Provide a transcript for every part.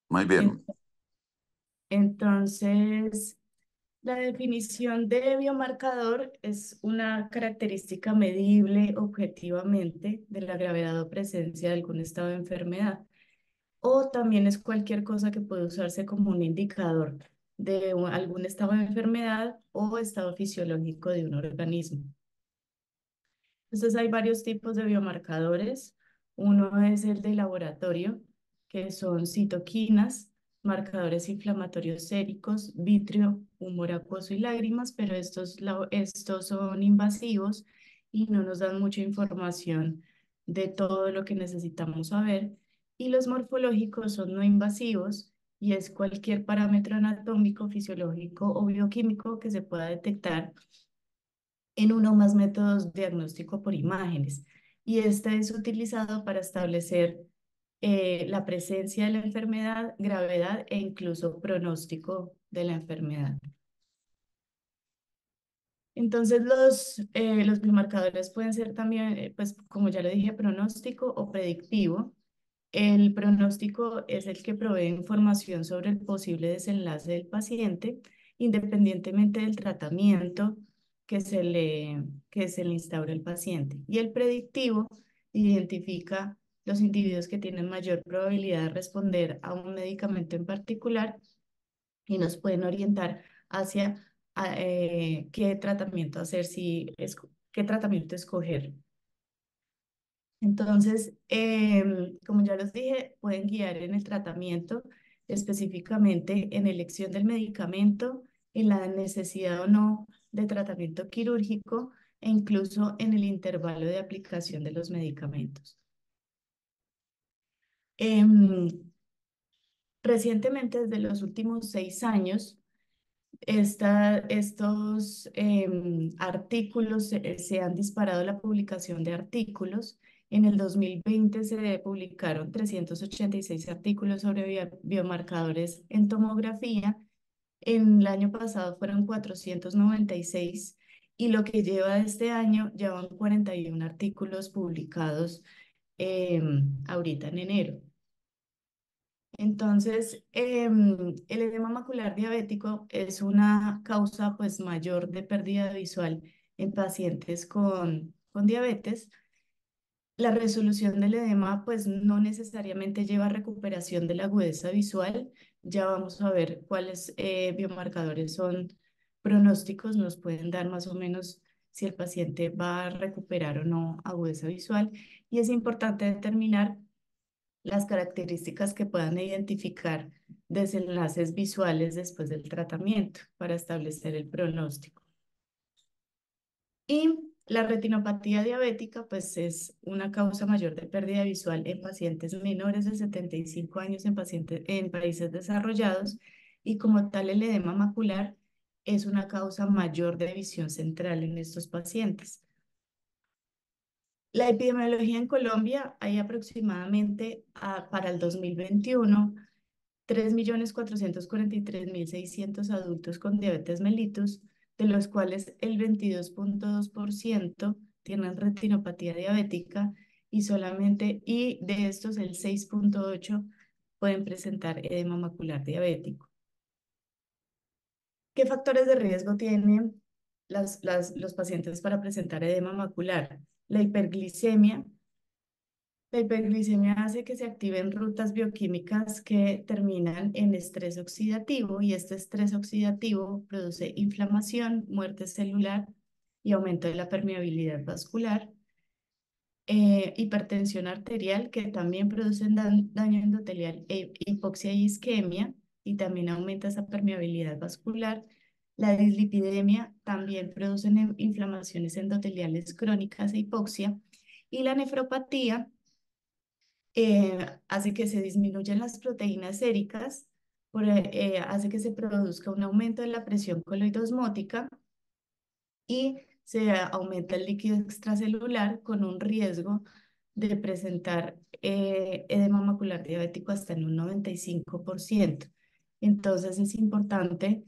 Muy En- bien. Entonces, la definición de biomarcador es una característica medible objetivamente de la gravedad o presencia de algún estado de enfermedad, o también es cualquier cosa que puede usarse como un indicador de algún estado de enfermedad o estado fisiológico de un organismo. Entonces hay varios tipos de biomarcadores. Uno es el de laboratorio, que son citoquinas, marcadores inflamatorios séricos, vitrio, humor acuoso y lágrimas, pero estos son invasivos y no nos dan mucha información de todo lo que necesitamos saber. Y los morfológicos son no invasivos y es cualquier parámetro anatómico, fisiológico o bioquímico que se pueda detectar en uno o más métodos diagnóstico por imágenes. Y este es utilizado para establecer la presencia de la enfermedad, gravedad e incluso pronóstico de la enfermedad. Entonces, los biomarcadores pueden ser también, pues como ya lo dije, pronóstico o predictivo. El pronóstico es el que provee información sobre el posible desenlace del paciente, independientemente del tratamiento que que se le instaura al paciente. Y el predictivo identifica los individuos que tienen mayor probabilidad de responder a un medicamento en particular y nos pueden orientar hacia qué tratamiento hacer, qué tratamiento escoger. Entonces, como ya les dije, pueden guiar en el tratamiento, específicamente en elección del medicamento, en la necesidad o no de tratamiento quirúrgico e incluso en el intervalo de aplicación de los medicamentos. Em, Recientemente, desde los últimos 6 años, estos artículos se han disparado la publicación de artículos. En el 2020 se publicaron 386 artículos sobre biomarcadores en tomografía. En el año pasado fueron 496 y lo que lleva de este año ya van 41 artículos publicados ahorita en enero. Entonces, el edema macular diabético es una causa pues mayor de pérdida visual en pacientes con diabetes. La resolución del edema pues no necesariamente lleva a recuperación de la agudeza visual. Ya vamos a ver cuáles biomarcadores son pronósticos, nos pueden dar más o menos si el paciente va a recuperar o no agudeza visual. Y es importante determinar las características que puedan identificar desenlaces visuales después del tratamiento para establecer el pronóstico. Y la retinopatía diabética, pues es una causa mayor de pérdida visual en pacientes menores de 75 años en países desarrollados y como tal el edema macular es una causa mayor de visión central en estos pacientes. La epidemiología en Colombia hay aproximadamente para el 2021 3.443.600 adultos con diabetes mellitus, de los cuales el 22,2% tienen retinopatía diabética y de estos el 6,8% pueden presentar edema macular diabético. ¿Qué factores de riesgo tienen los pacientes para presentar edema macular? La hiperglicemia. La hiperglicemia hace que se activen rutas bioquímicas que terminan en estrés oxidativo y este estrés oxidativo produce inflamación, muerte celular y aumento de la permeabilidad vascular. Hipertensión arterial que también produce daño endotelial, hipoxia y isquemia y también aumenta esa permeabilidad vascular. La dislipidemia también produce inflamaciones endoteliales crónicas e hipoxia. Y la nefropatía hace que se disminuyan las proteínas séricas, hace que se produzca un aumento de la presión coloidosmótica y se aumenta el líquido extracelular con un riesgo de presentar edema macular diabético hasta en un 95%. Entonces es importante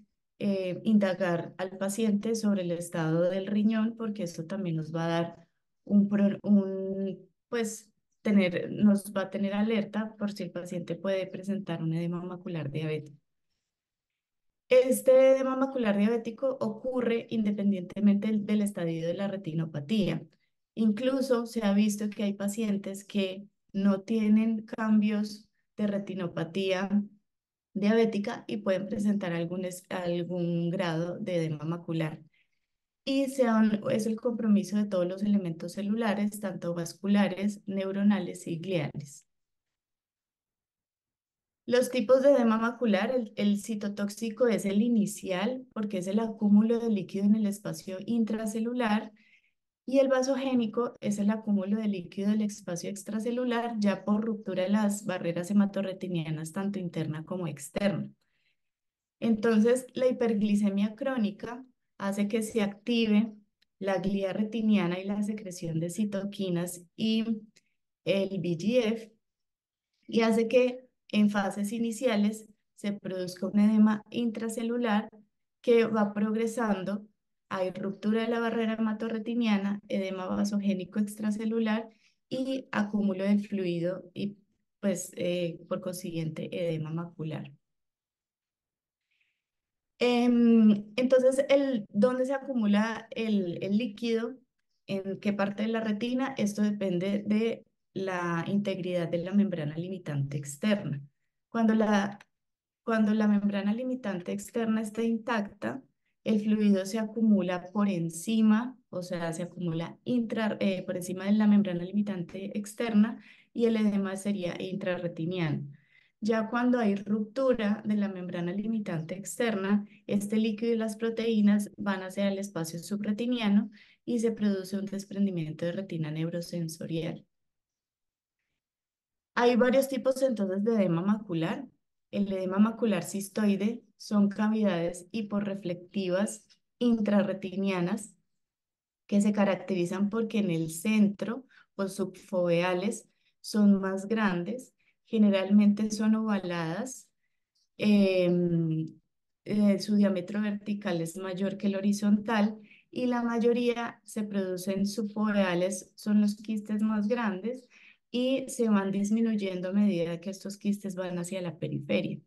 indagar al paciente sobre el estado del riñón porque esto también nos va a dar pues, nos va a tener alerta por si el paciente puede presentar un edema macular diabético. Este edema macular diabético ocurre independientemente del estadio de la retinopatía. Incluso se ha visto que hay pacientes que no tienen cambios de retinopatía diabética y pueden presentar algún grado de edema macular. Y es el compromiso de todos los elementos celulares, tanto vasculares, neuronales y gliales. Los tipos de edema macular, el citotóxico es el inicial porque es el acúmulo de líquido en el espacio intracelular y el vasogénico es el acúmulo de líquido del espacio extracelular ya por ruptura de las barreras hematorretinianas tanto interna como externa. Entonces, la hiperglicemia crónica hace que se active la glía retiniana y la secreción de citoquinas y el VEGF y hace que en fases iniciales se produzca un edema intracelular que va progresando. Hay ruptura de la barrera hematorretiniana, edema vasogénico extracelular y acúmulo de fluido y pues por consiguiente edema macular. Entonces, ¿dónde se acumula el líquido? ¿En qué parte de la retina? Esto depende de la integridad de la membrana limitante externa. Cuando la, cuando la membrana limitante externa está intacta, el fluido se acumula por encima, o sea, se acumula por encima de la membrana limitante externa y el edema sería intrarretiniano. Ya cuando hay ruptura de la membrana limitante externa, este líquido y las proteínas van hacia el espacio subretiniano y se produce un desprendimiento de retina neurosensorial. Hay varios tipos entonces de edema macular. El edema macular cistoide son cavidades hiporreflectivas intrarretinianas que se caracterizan porque en el centro o subfoveales son más grandes, generalmente son ovaladas, em, su diámetro vertical es mayor que el horizontal y la mayoría se producen subfoveales, son los quistes más grandes y se van disminuyendo a medida que estos quistes van hacia la periferia.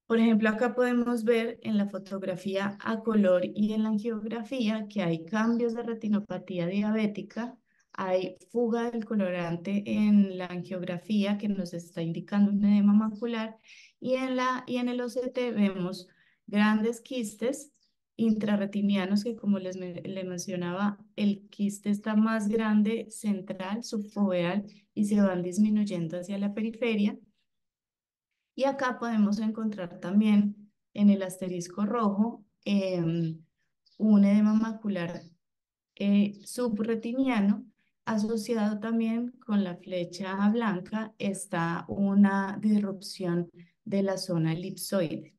Por ejemplo, acá podemos ver en la fotografía a color y en la angiografía que hay cambios de retinopatía diabética, hay fuga del colorante en la angiografía que nos está indicando un edema macular y en el OCT vemos grandes quistes intrarretinianos que como le mencionaba, el quiste está más grande central, subfoveal y se van disminuyendo hacia la periferia. Y acá podemos encontrar también en el asterisco rojo un edema macular subretiniano asociado también con la flecha blanca está una disrupción de la zona elipsoide.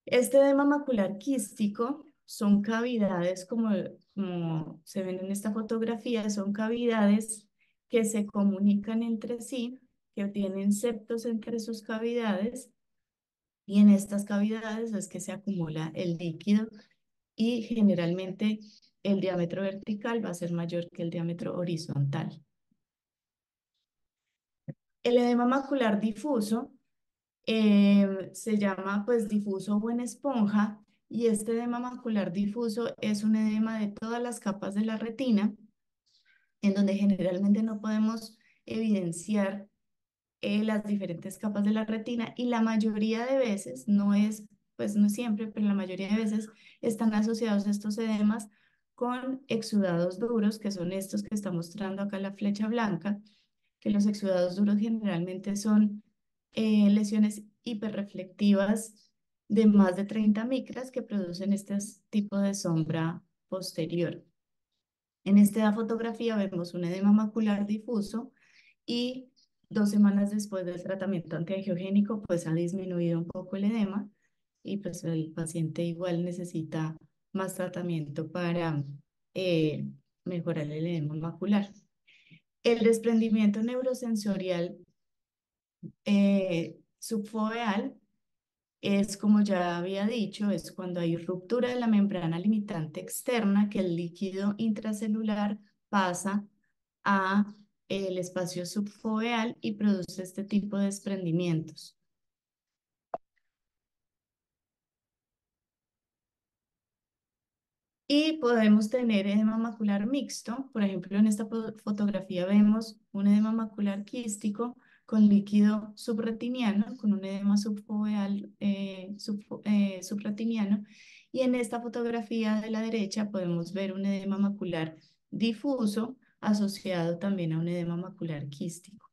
Este edema macular quístico son cavidades, como se ven en esta fotografía, son cavidades que se comunican entre sí, que tienen septos entre sus cavidades, y en estas cavidades es que se acumula el líquido y generalmente el diámetro vertical va a ser mayor que el diámetro horizontal. El edema macular difuso se llama pues difuso o en esponja y este edema macular difuso es un edema de todas las capas de la retina en donde generalmente no podemos evidenciar las diferentes capas de la retina y la mayoría de veces, pues no siempre, pero la mayoría de veces están asociados estos edemas con exudados duros, que son estos que está mostrando acá la flecha blanca, que los exudados duros generalmente son lesiones hiperreflectivas de más de 30 micras que producen este tipo de sombra posterior. En esta fotografía vemos un edema macular difuso y 2 semanas después del tratamiento antiangiogénico, pues ha disminuido un poco el edema y pues el paciente igual necesita más tratamiento para eh, mejorar el edema macular. El desprendimiento neurosensorial subfoveal es, como ya había dicho, es cuando hay ruptura de la membrana limitante externa que el líquido intracelular pasa a el espacio subfoveal y produce este tipo de desprendimientos. Y podemos tener edema macular mixto. Por ejemplo, en esta fotografía vemos un edema macular quístico con líquido subretiniano, con un edema subfoveal subretiniano. Y en esta fotografía de la derecha podemos ver un edema macular difuso asociado también a un edema macular quístico.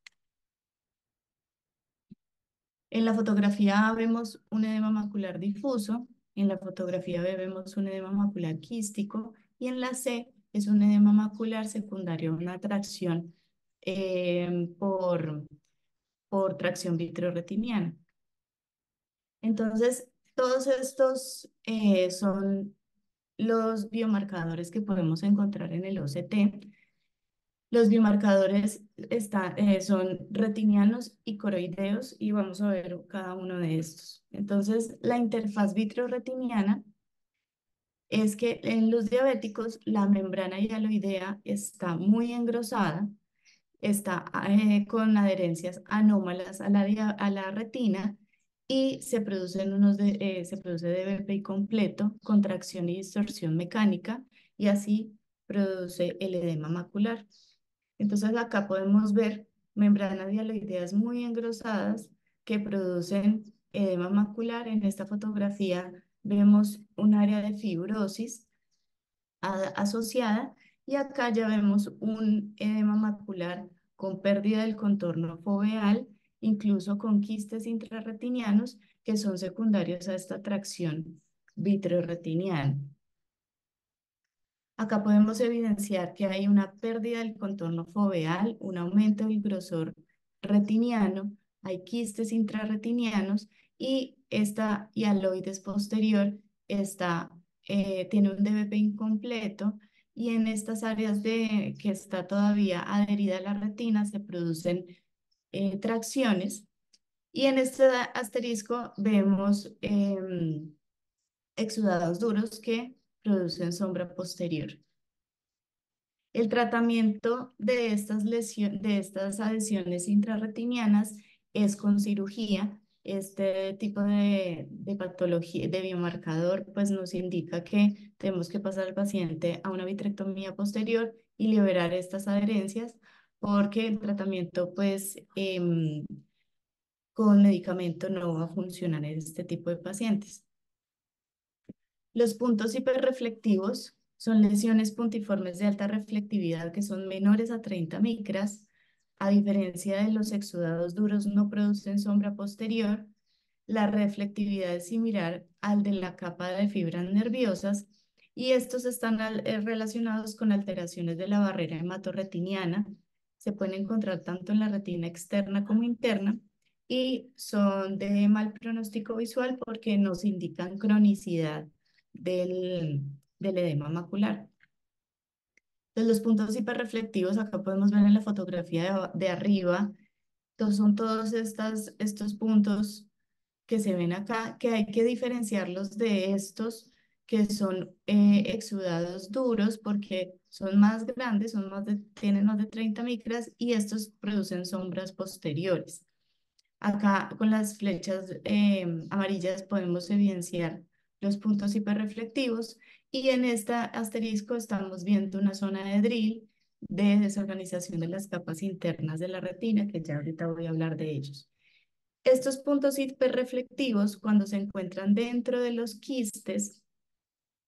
En la fotografía A vemos un edema macular difuso, en la fotografía B vemos un edema macular quístico y en la C es un edema macular secundario a una tracción por tracción vitreoretiniana. Entonces, todos estos son los biomarcadores que podemos encontrar en el OCT. Los biomarcadores son retinianos y coroideos y vamos a ver cada uno de estos. Entonces, la interfaz vitreoretiniana es que en los diabéticos la membrana hialoidea está muy engrosada, está con adherencias anómalas a a la retina y se produce DBPI completo, contracción y distorsión mecánica y así produce el edema macular. Entonces acá podemos ver membranas hialoideas muy engrosadas que producen edema macular. En esta fotografía vemos un área de fibrosis asociada y acá ya vemos un edema macular con pérdida del contorno foveal, incluso con quistes intrarretinianos que son secundarios a esta tracción vitreoretiniana. Acá podemos evidenciar que hay una pérdida del contorno foveal, un aumento del grosor retiniano, hay quistes intrarretinianos y esta hialoides posterior tiene un DBP incompleto y en estas áreas que está todavía adherida a la retina se producen tracciones y en este asterisco vemos exudados duros que producen sombra posterior. El tratamiento de de estas adhesiones intrarretinianas es con cirugía. Este tipo de patología, de biomarcador, pues nos indica que tenemos que pasar al paciente a una vitrectomía posterior y liberar estas adherencias, porque el tratamiento, pues, con medicamento no va a funcionar en este tipo de pacientes. Los puntos hiperreflectivos son lesiones puntiformes de alta reflectividad que son menores a 30 micras. A diferencia de los exudados duros, no producen sombra posterior. La reflectividad es similar al de la capa de fibras nerviosas y estos están relacionados con alteraciones de la barrera hematorretiniana. Se pueden encontrar tanto en la retina externa como interna y son de mal pronóstico visual porque nos indican cronicidad del, del edema macular. Entonces, los puntos hiperreflectivos, acá podemos ver en la fotografía de arriba, son todos estos puntos que se ven acá, que hay que diferenciarlos de estos que son exudados duros porque son más grandes, tienen más de 30 micras y estos producen sombras posteriores. Acá con las flechas amarillas podemos evidenciar los puntos hiperreflectivos y en este asterisco estamos viendo una zona de drill de desorganización de las capas internas de la retina, que ya ahorita voy a hablar de ellos. Estos puntos hiperreflectivos, cuando se encuentran dentro de los quistes,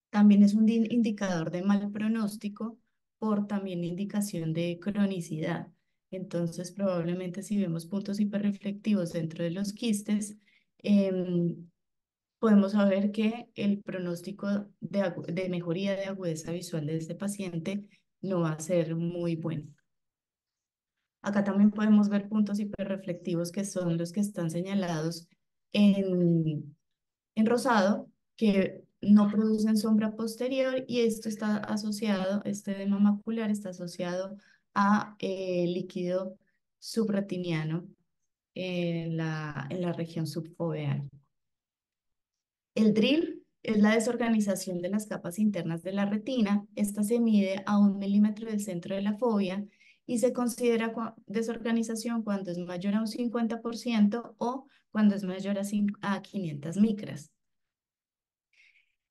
también es un indicador de mal pronóstico por también indicación de cronicidad. Entonces, probablemente si vemos puntos hiperreflectivos dentro de los quistes, podemos saber que el pronóstico de mejoría de agudeza visual de este paciente no va a ser muy bueno. Acá también podemos ver puntos hiperreflectivos que son los que están señalados en rosado, que no producen sombra posterior y esto está asociado, este edema macular está asociado a líquido subretiniano en la región subfoveal. El DRIL es la desorganización de las capas internas de la retina. Esta se mide a 1 milímetro del centro de la fóvea y se considera desorganización cuando es mayor a un 50% o cuando es mayor a 500 micras.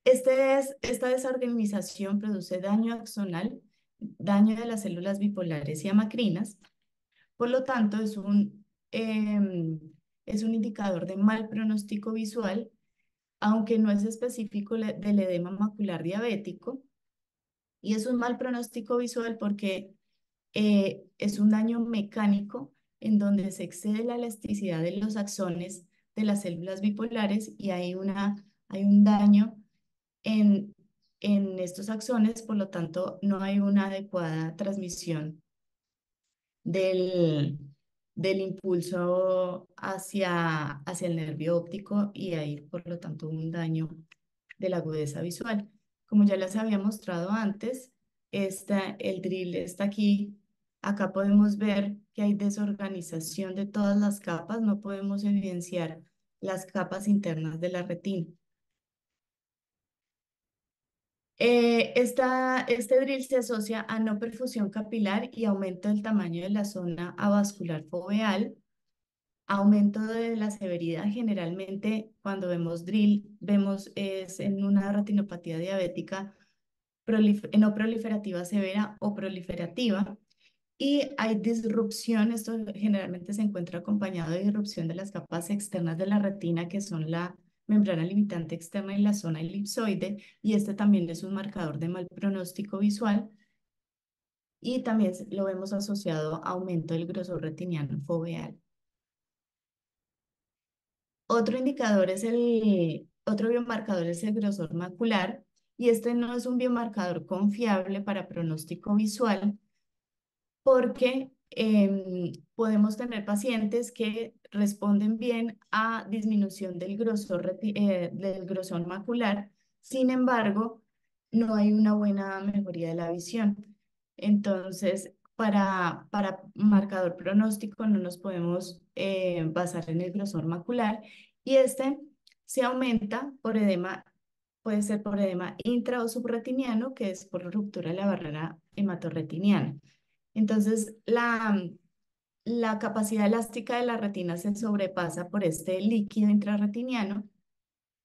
Esta desorganización produce daño axonal, daño de las células bipolares y amacrinas. Por lo tanto, es un indicador de mal pronóstico visual, aunque no es específico del edema macular diabético. Y es un mal pronóstico visual porque es un daño mecánico en donde se excede la elasticidad de los axones de las células bipolares y hay un daño en, en estos axones, por lo tanto, no hay una adecuada transmisión del, del impulso hacia el nervio óptico y hay, por lo tanto, un daño de la agudeza visual. Como ya les había mostrado antes, el drill está aquí. Acá podemos ver que hay desorganización de todas las capas, no podemos evidenciar las capas internas de la retina. Este drill se asocia a no perfusión capilar y aumento del tamaño de la zona avascular foveal, aumento de la severidad. Generalmente, cuando vemos drill, vemos es en una retinopatía diabética no proliferativa severa o proliferativa. Y hay disrupción, esto generalmente se encuentra acompañado de disrupción de las capas externas de la retina, que son la membrana limitante externa y la zona elipsoide, y este también es un marcador de mal pronóstico visual, y también lo vemos asociado a aumento del grosor retiniano foveal. Otro biomarcador es el grosor macular, y este no es un biomarcador confiable para pronóstico visual, porque podemos tener pacientes que responden bien a disminución del grosor macular. Sin embargo, no hay una buena mejoría de la visión. Entonces, para marcador pronóstico no nos podemos basar en el grosor macular, y este se aumenta por edema. Puede ser por edema intra o subretiniano, que es por ruptura de la barrera hematorretiniana. Entonces, la capacidad elástica de la retina se sobrepasa por este líquido intrarretiniano.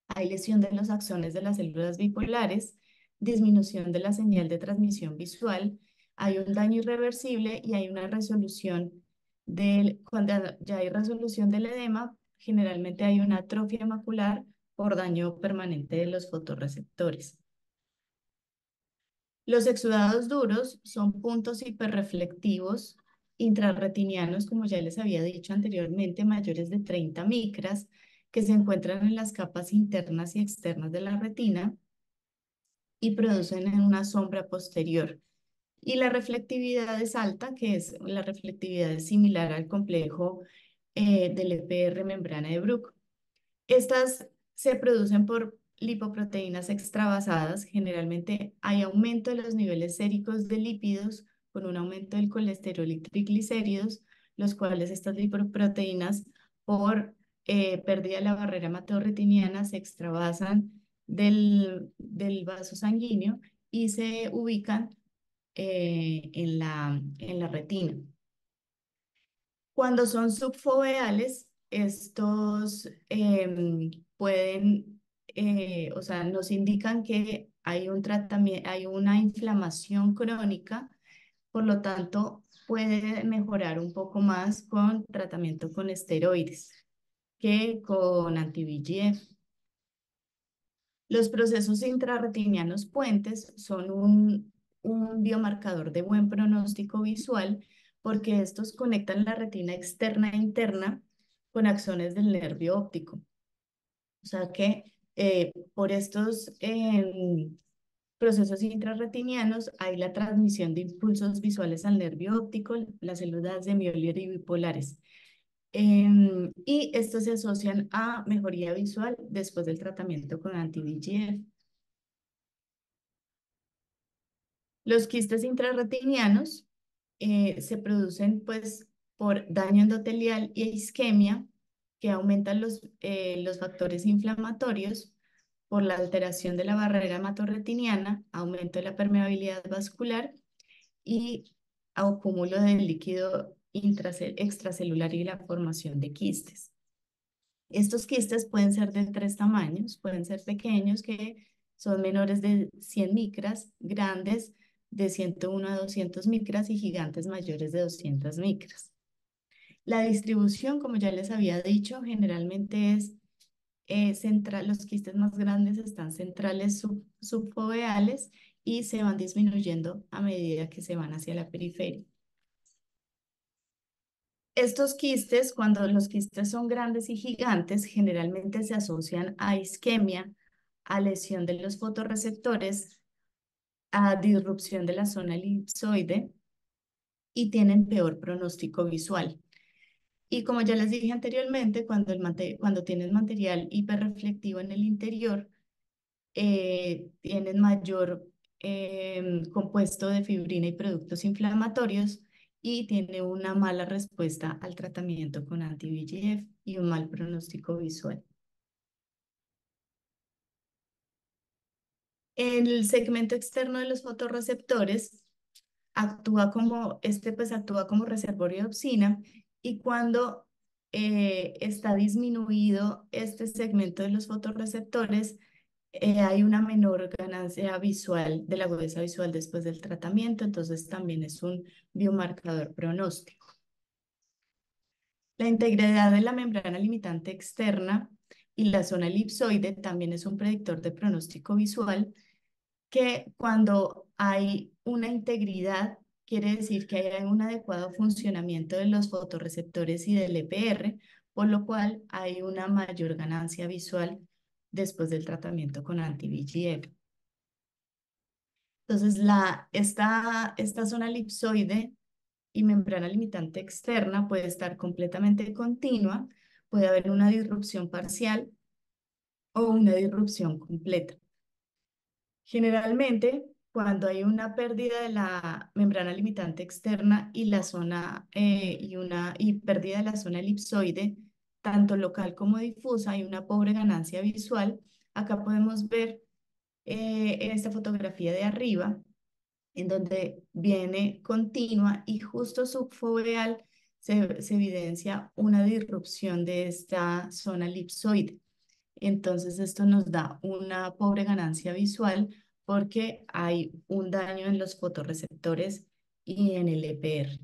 Hay lesión de los axones de las células bipolares, disminución de la señal de transmisión visual, hay un daño irreversible y hay una resolución cuando ya hay resolución del edema, generalmente hay una atrofia macular por daño permanente de los fotorreceptores. Los exudados duros son puntos hiperreflectivos intrarretinianos, como ya les había dicho anteriormente, mayores de 30 micras, que se encuentran en las capas internas y externas de la retina y producen en una sombra posterior. Y la reflectividad es alta, la reflectividad es similar al complejo del EPR membrana de Bruch. Estas se producen por lipoproteínas extravasadas. Generalmente hay aumento de los niveles séricos de lípidos con un aumento del colesterol y triglicéridos, los cuales estas lipoproteínas, por pérdida de la barrera hematorretiniana, se extravasan del vaso sanguíneo y se ubican en la retina. Cuando son subfoveales, estos o sea, nos indican que hay un tratamiento, hay una inflamación crónica, por lo tanto, puede mejorar un poco más con tratamiento con esteroides que con anti-VEGF. Los procesos intrarretinianos puentes son un biomarcador de buen pronóstico visual porque estos conectan la retina externa e interna con axones del nervio óptico. O sea que por estos procesos intrarretinianos hay la transmisión de impulsos visuales al nervio óptico, las células de Mjolnir y bipolares. Y estos se asocian a mejoría visual después del tratamiento con anti-VEGF. Los quistes intrarretinianos se producen pues por daño endotelial y isquemia que aumentan los factores inflamatorios, por la alteración de la barrera hematorretiniana, aumento de la permeabilidad vascular y acúmulo del líquido extracelular y la formación de quistes. Estos quistes pueden ser de tres tamaños, pueden ser pequeños que son menores de 100 micras, grandes de 101 a 200 micras y gigantes mayores de 200 micras. La distribución, como ya les había dicho, generalmente es central, los quistes más grandes están centrales subfoveales y se van disminuyendo a medida que se van hacia la periferia. Estos quistes, cuando los quistes son grandes y gigantes, generalmente se asocian a isquemia, a lesión de los fotorreceptores, a disrupción de la zona elipsoide y tienen peor pronóstico visual. Y como ya les dije anteriormente, cuando tienes material hiperreflectivo en el interior, tienen mayor compuesto de fibrina y productos inflamatorios y tiene una mala respuesta al tratamiento con anti-VEGF y un mal pronóstico visual. El segmento externo de los fotorreceptores actúa como reservorio de opsina y cuando está disminuido este segmento de los fotorreceptores, hay una menor ganancia visual de la agudeza visual después del tratamiento, entonces también es un biomarcador pronóstico. La integridad de la membrana limitante externa y la zona elipsoide también es un predictor de pronóstico visual que cuando hay una integridad, quiere decir que hay un adecuado funcionamiento de los fotorreceptores y del EPR, por lo cual hay una mayor ganancia visual después del tratamiento con anti-VEGF. Entonces, esta zona elipsoide y membrana limitante externa puede estar completamente continua, puede haber una disrupción parcial o una disrupción completa. Generalmente, cuando hay una pérdida de la membrana limitante externa y la zona y pérdida de la zona elipsoide, tanto local como difusa, hay una pobre ganancia visual. Acá podemos ver en esta fotografía de arriba, en donde viene continua y justo subfoveal se evidencia una disrupción de esta zona elipsoide. Entonces esto nos da una pobre ganancia visual porque hay un daño en los fotorreceptores y en el EPR.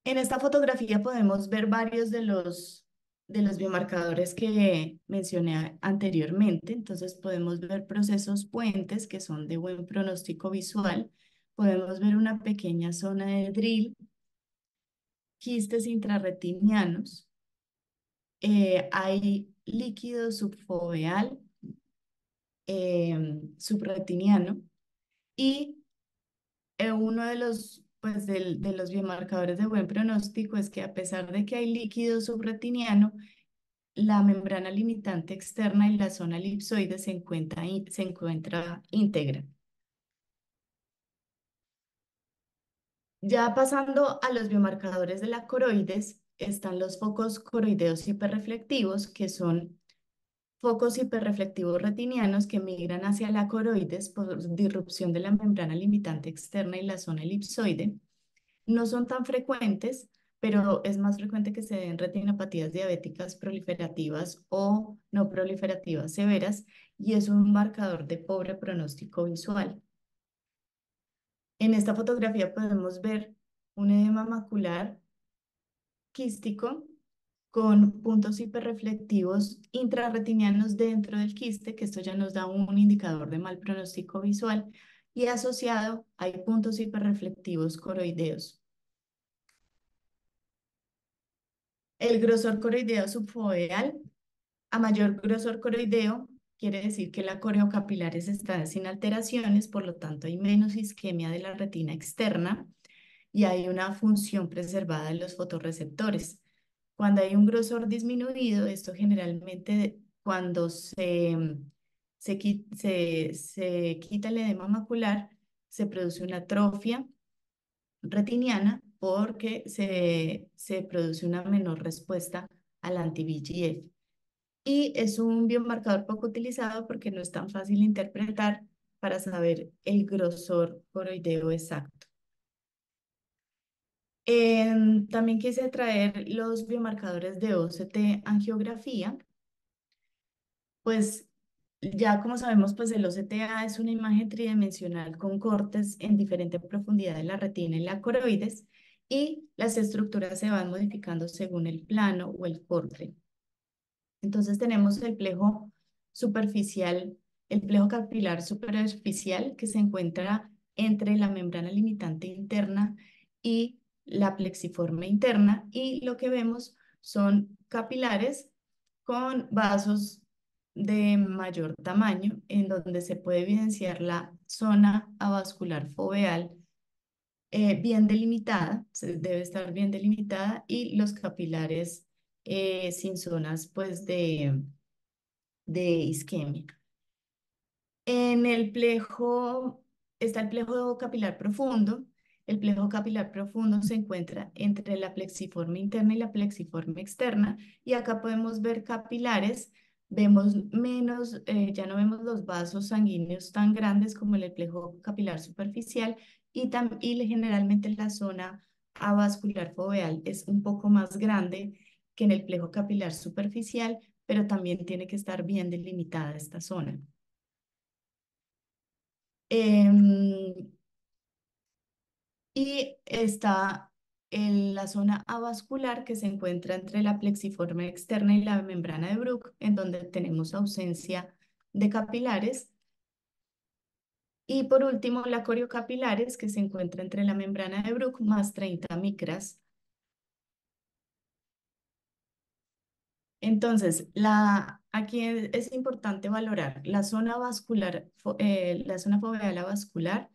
En esta fotografía podemos ver varios de los biomarcadores que mencioné anteriormente. Entonces podemos ver procesos puentes que son de buen pronóstico visual. Podemos ver una pequeña zona de drill, quistes intrarretinianos. Hay líquido subfoveal, subretiniano y uno de de los biomarcadores de buen pronóstico es que a pesar de que hay líquido subretiniano, la membrana limitante externa y la zona elipsoide se encuentra íntegra. Ya pasando a los biomarcadores de la coroides, están los focos coroideos hiperreflectivos, que son focos hiperreflectivos retinianos que migran hacia la coroides por disrupción de la membrana limitante externa y la zona elipsoide. No son tan frecuentes, pero es más frecuente que se den retinopatías diabéticas proliferativas o no proliferativas severas y es un marcador de pobre pronóstico visual. En esta fotografía podemos ver un edema macular quístico con puntos hiperreflectivos intrarretinianos dentro del quiste, que esto ya nos da un indicador de mal pronóstico visual, y asociado hay puntos hiperreflectivos coroideos. El grosor coroideo subfoveal, a mayor grosor coroideo, quiere decir que la coreocapilares está sin alteraciones, por lo tanto hay menos isquemia de la retina externa y hay una función preservada de los fotorreceptores. Cuando hay un grosor disminuido, esto generalmente cuando se quita el edema macular, se produce una atrofia retiniana porque se produce una menor respuesta al anti-VEGF. y es un biomarcador poco utilizado porque no es tan fácil de interpretar para saber el grosor coroideo exacto. También quise traer los biomarcadores de OCT angiografía, pues ya como sabemos, pues el OCTA es una imagen tridimensional con cortes en diferente profundidad de la retina y la coroides, y las estructuras se van modificando según el plano o el corte. Entonces tenemos el plejo superficial, el plejo capilar superficial que se encuentra entre la membrana limitante interna y la plexiforme interna, y lo que vemos son capilares con vasos de mayor tamaño en donde se puede evidenciar la zona avascular foveal bien delimitada, debe estar bien delimitada, y los capilares sin zonas pues de isquemia. En el plejo está el plejo capilar profundo. El plejo capilar profundo se encuentra entre la plexiforme interna y la plexiforme externa, y acá podemos ver capilares, vemos menos, ya no vemos los vasos sanguíneos tan grandes como en el plejo capilar superficial, y generalmente la zona avascular foveal es un poco más grande que en el plejo capilar superficial, pero también tiene que estar bien delimitada esta zona. Em, y está en la zona avascular que se encuentra entre la plexiforme externa y la membrana de Bruch, en donde tenemos ausencia de capilares. Y por último, la coriocapilares, que se encuentra entre la membrana de Bruch más 30 micras. Entonces, aquí es importante valorar la zona vascular, la zona foveal avascular,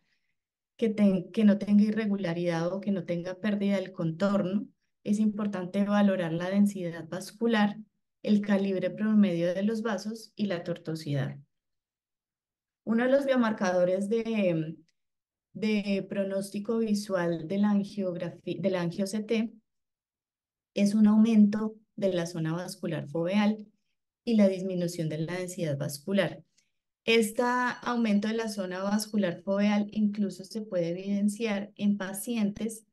que no tenga irregularidad o que no tenga pérdida del contorno. Es importante valorar la densidad vascular, el calibre promedio de los vasos y la tortuosidad. Uno de los biomarcadores de pronóstico visual de la angiografía, de la angio-CT, es un aumento de la zona vascular foveal y la disminución de la densidad vascular. Este aumento de la zona vascular foveal incluso se puede evidenciar en pacientes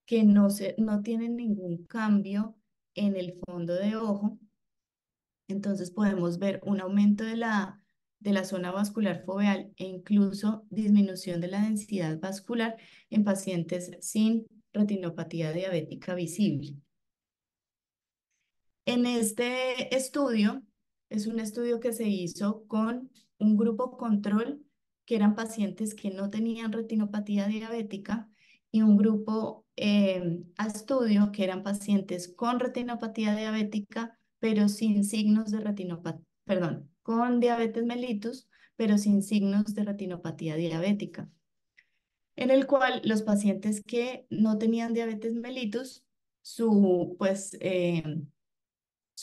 que no tienen ningún cambio en el fondo de ojo. Entonces podemos ver un aumento de la zona vascular foveal e incluso disminución de la densidad vascular en pacientes sin retinopatía diabética visible. En este estudio, es un estudio que se hizo con un grupo control, que eran pacientes que no tenían retinopatía diabética, y un grupo a estudio, que eran pacientes con retinopatía diabética, pero sin signos de retinopatía, perdón, con diabetes mellitus, pero sin signos de retinopatía diabética, en el cual los pacientes que no tenían diabetes mellitus, su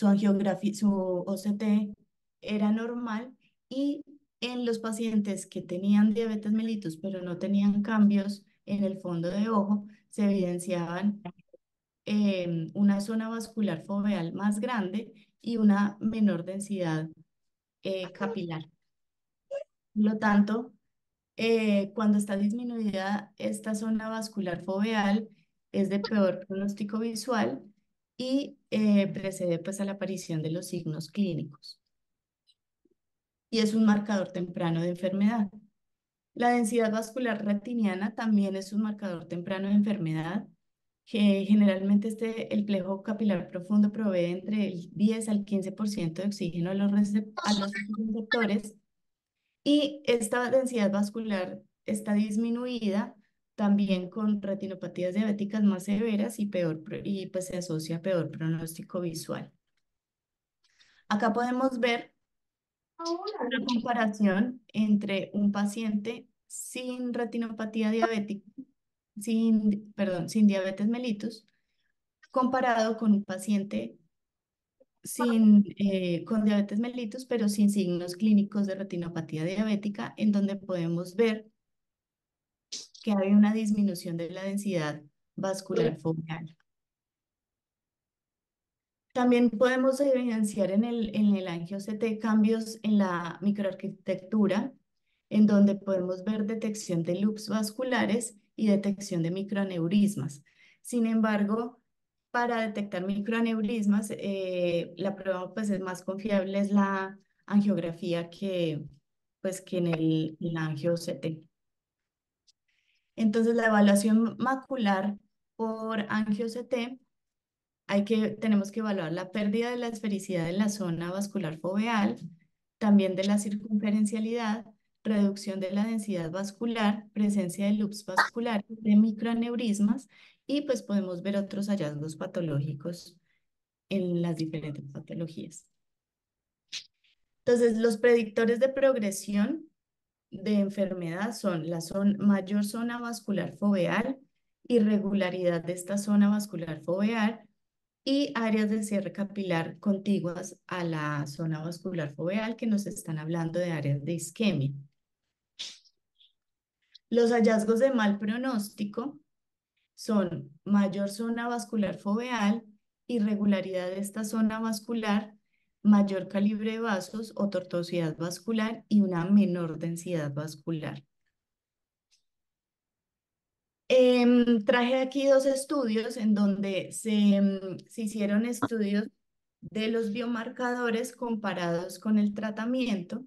angiografía, su OCT era normal, y en los pacientes que tenían diabetes mellitus pero no tenían cambios en el fondo de ojo, se evidenciaban una zona vascular foveal más grande y una menor densidad capilar. Por lo tanto, cuando está disminuida esta zona vascular foveal, es de peor pronóstico visual y precede pues a la aparición de los signos clínicos, y es un marcador temprano de enfermedad. La densidad vascular retiniana también es un marcador temprano de enfermedad, que generalmente el plejo capilar profundo provee entre el 10 al 15% de oxígeno a los receptores, y esta densidad vascular está disminuida también con retinopatías diabéticas más severas y pues se asocia a peor pronóstico visual. Acá podemos ver una comparación entre un paciente sin retinopatía diabética, sin diabetes mellitus, comparado con un paciente con diabetes mellitus, pero sin signos clínicos de retinopatía diabética, en donde podemos ver que hay una disminución de la densidad vascular foveal. También podemos evidenciar en el angio-CT cambios en la microarquitectura, en donde podemos ver detección de loops vasculares y detección de microaneurismas. Sin embargo, para detectar microaneurismas, la prueba pues, es más confiable es la angiografía que en la angio-CT. Entonces, la evaluación macular por angio-CT tenemos que evaluar la pérdida de la esfericidad en la zona vascular foveal, también de la circunferencialidad, reducción de la densidad vascular, presencia de loops vasculares, de microaneurismas y pues podemos ver otros hallazgos patológicos en las diferentes patologías. Entonces, los predictores de progresión de enfermedad son mayor zona vascular foveal, irregularidad de esta zona vascular foveal, y áreas del cierre capilar contiguas a la zona vascular foveal que nos están hablando de áreas de isquemia. Los hallazgos de mal pronóstico son mayor zona vascular foveal, irregularidad de esta zona vascular, mayor calibre de vasos o tortuosidad vascular y una menor densidad vascular. Traje aquí dos estudios en donde se hicieron estudios de los biomarcadores comparados con el tratamiento.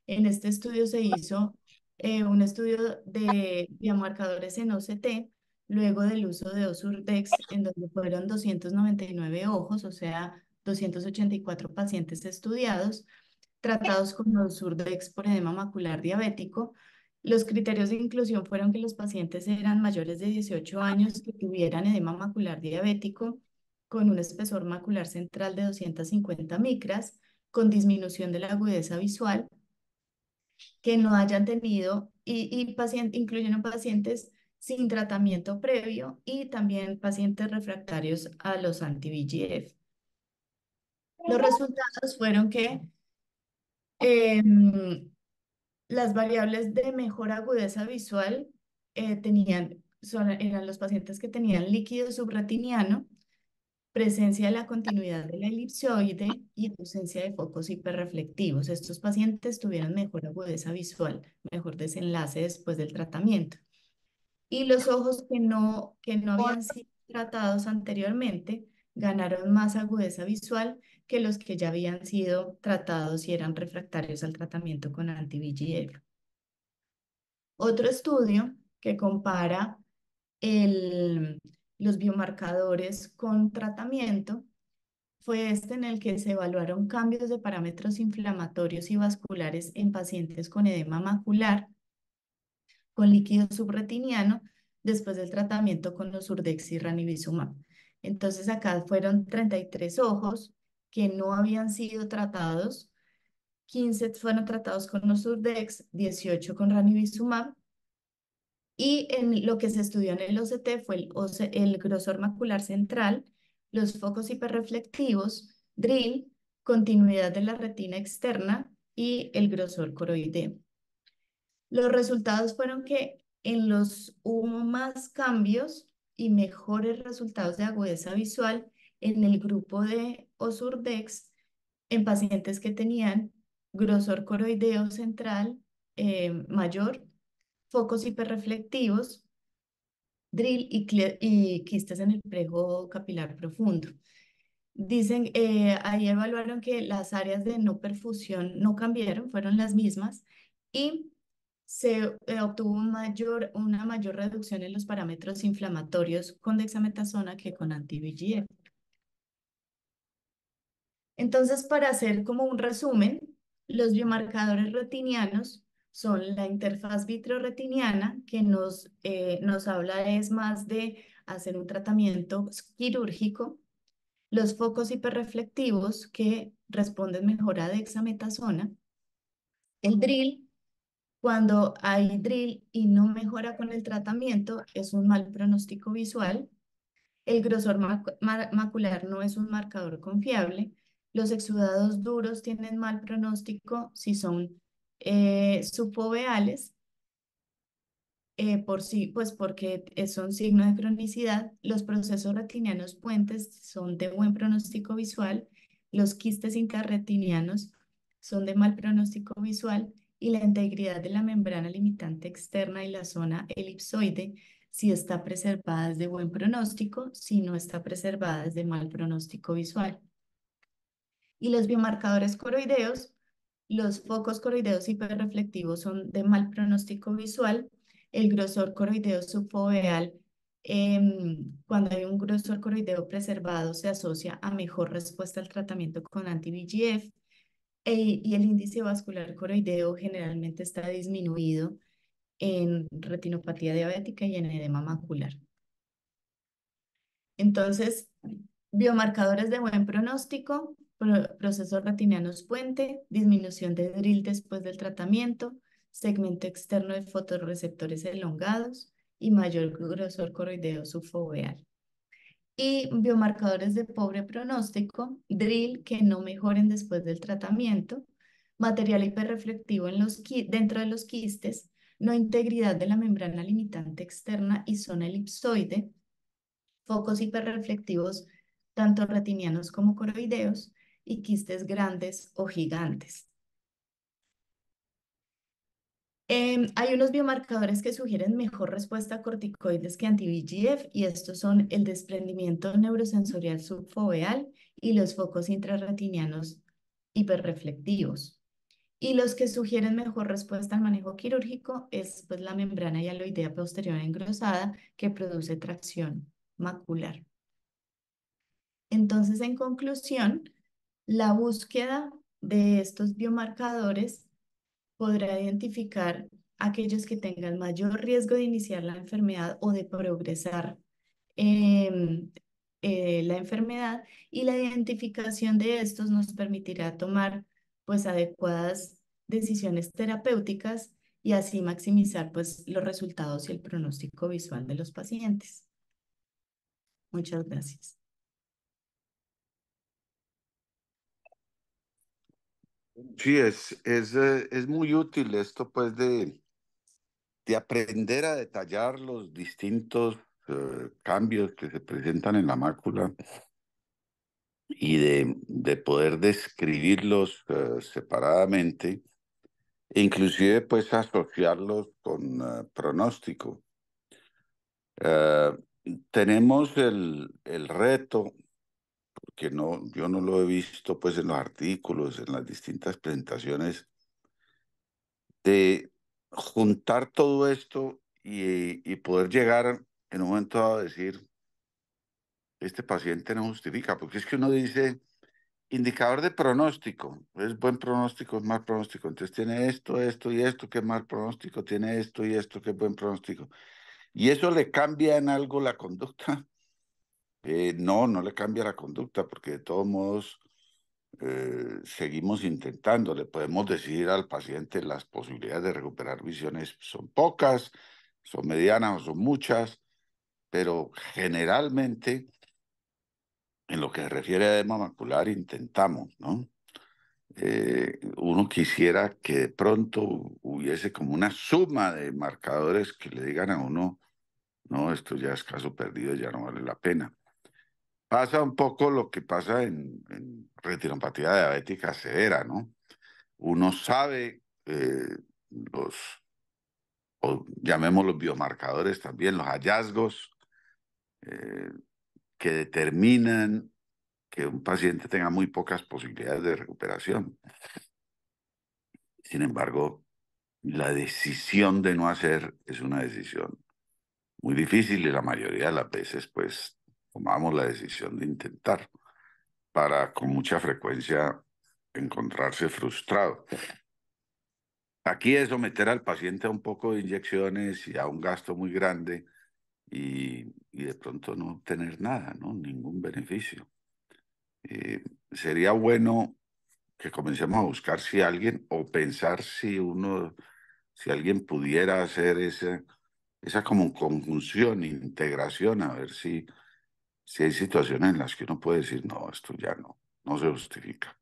En este estudio se hizo un estudio de biomarcadores en OCT, luego del uso de Osurdex, en donde fueron 299 ojos, o sea, 284 pacientes estudiados, tratados con Osurdex por edema macular diabético. Los criterios de inclusión fueron que los pacientes eran mayores de 18 años, que tuvieran edema macular diabético, con un espesor macular central de 250 micras, con disminución de la agudeza visual, que no hayan tenido, incluyeron pacientes sin tratamiento previo y también pacientes refractarios a los anti-VEGF. Los resultados fueron que em, las variables de mejor agudeza visual eran los pacientes que tenían líquido subretiniano, presencia de la continuidad de la elipsoide y ausencia de focos hiperreflectivos. Estos pacientes tuvieron mejor agudeza visual, mejor desenlace después del tratamiento. Y los ojos que no habían sido tratados anteriormente ganaron más agudeza visual que los que ya habían sido tratados y eran refractarios al tratamiento con anti-VEGF. Otro estudio que compara el- los biomarcadores con tratamiento fue este en el que se evaluaron cambios de parámetros inflamatorios y vasculares en pacientes con edema macular, con líquido subretiniano, después del tratamiento con los Urdex y ranibizumab. Entonces acá fueron 33 ojos que no habían sido tratados, 15 fueron tratados con los Urdex, 18 con ranibizumab. Y en lo que se estudió en el OCT fue el grosor macular central, los focos hiperreflectivos, DRIL, continuidad de la retina externa y el grosor coroideo. Los resultados fueron que hubo más cambios y mejores resultados de agudeza visual en el grupo de Osurdex en pacientes que tenían grosor coroideo central mayor, focos hiperreflectivos, DRIL y quistes en el plejo capilar profundo. Dicen, ahí evaluaron que las áreas de no perfusión no cambiaron, fueron las mismas y se obtuvo una mayor reducción en los parámetros inflamatorios con dexametasona que con anti-VEGF. Entonces, para hacer como un resumen, los biomarcadores retinianos son la interfaz vitreo-retiniana, que nos habla es más de hacer un tratamiento quirúrgico, los focos hiperreflectivos, que responden mejor a dexametasona, el DRIL, cuando hay DRIL y no mejora con el tratamiento, es un mal pronóstico visual. El grosor macular no es un marcador confiable. Los exudados duros tienen mal pronóstico si son subfoveales. por sí, pues porque es un signo de cronicidad. Los procesos retinianos puentes son de buen pronóstico visual, los quistes intrarretinianos son de mal pronóstico visual y la integridad de la membrana limitante externa y la zona elipsoide, si está preservada es de buen pronóstico, si no está preservada es de mal pronóstico visual. Y los biomarcadores coroideos, los focos coroideos hiperreflectivos son de mal pronóstico visual. El grosor coroideo subfoveal, cuando hay un grosor coroideo preservado, se asocia a mejor respuesta al tratamiento con anti-VEGF. Y el índice vascular coroideo generalmente está disminuido en retinopatía diabética y en edema macular. Entonces, biomarcadores de buen pronóstico, procesos retinianos puente, disminución de DRIL después del tratamiento, segmento externo de fotorreceptores elongados y mayor grosor coroideo subfoveal. Y biomarcadores de pobre pronóstico, DRIL que no mejoren después del tratamiento, material hiperreflectivo en dentro de los quistes, no integridad de la membrana limitante externa y zona elipsoide, focos hiperreflectivos, tanto retinianos como coroideos, y quistes grandes o gigantes. Hay unos biomarcadores que sugieren mejor respuesta a corticoides que anti-VEGF y estos son el desprendimiento neurosensorial subfoveal y los focos intrarretinianos hiperreflectivos. Y los que sugieren mejor respuesta al manejo quirúrgico es pues, la membrana hialoidea posterior engrosada que produce tracción macular. Entonces, en conclusión, la búsqueda de estos biomarcadores podrá identificar aquellos que tengan mayor riesgo de iniciar la enfermedad o de progresar em, la enfermedad y la identificación de estos nos permitirá tomar pues adecuadas decisiones terapéuticas y así maximizar pues los resultados y el pronóstico visual de los pacientes. Muchas gracias. Sí, es muy útil esto, pues, de aprender a detallar los distintos cambios que se presentan en la mácula y de poder describirlos separadamente, e inclusive, pues, asociarlos con pronóstico. Eh, Tenemos el reto, que no, yo no lo he visto, pues, en los artículos, en las distintas presentaciones, de juntar todo esto y poder llegar en un momento dado a decir, este paciente no justifica, porque es que uno dice, indicador de pronóstico, es buen pronóstico, es mal pronóstico, entonces tiene esto y esto que es mal pronóstico, tiene esto y esto que es buen pronóstico. ¿Y eso le cambia en algo la conducta? No, no le cambia la conducta, porque de todos modos seguimos intentando. Le podemos decir al paciente las posibilidades de recuperar visiones son pocas, son medianas o son muchas, pero generalmente en lo que se refiere a edema macular intentamos, ¿no? Uno quisiera que de pronto hubiese como una suma de marcadores que le digan a uno, no, esto ya es caso perdido, ya no vale la pena. Pasa un poco lo que pasa en retinopatía diabética severa, ¿no? Uno sabe los, o llamémoslos biomarcadores también, los hallazgos eh, que determinan que un paciente tenga muy pocas posibilidades de recuperación. Sin embargo, la decisión de no hacer es una decisión muy difícil y la mayoría de las veces, pues, tomamos la decisión de intentar para con mucha frecuencia encontrarse frustrado. Aquí es someter al paciente a un poco de inyecciones y a un gasto muy grande y de pronto no tener nada, ¿no? Ningún beneficio. Sería bueno que comencemos a buscar si alguien o pensar si alguien pudiera hacer esa como conjunción, integración, a ver si hay situaciones en las que uno puede decir, no, esto ya no se justifica.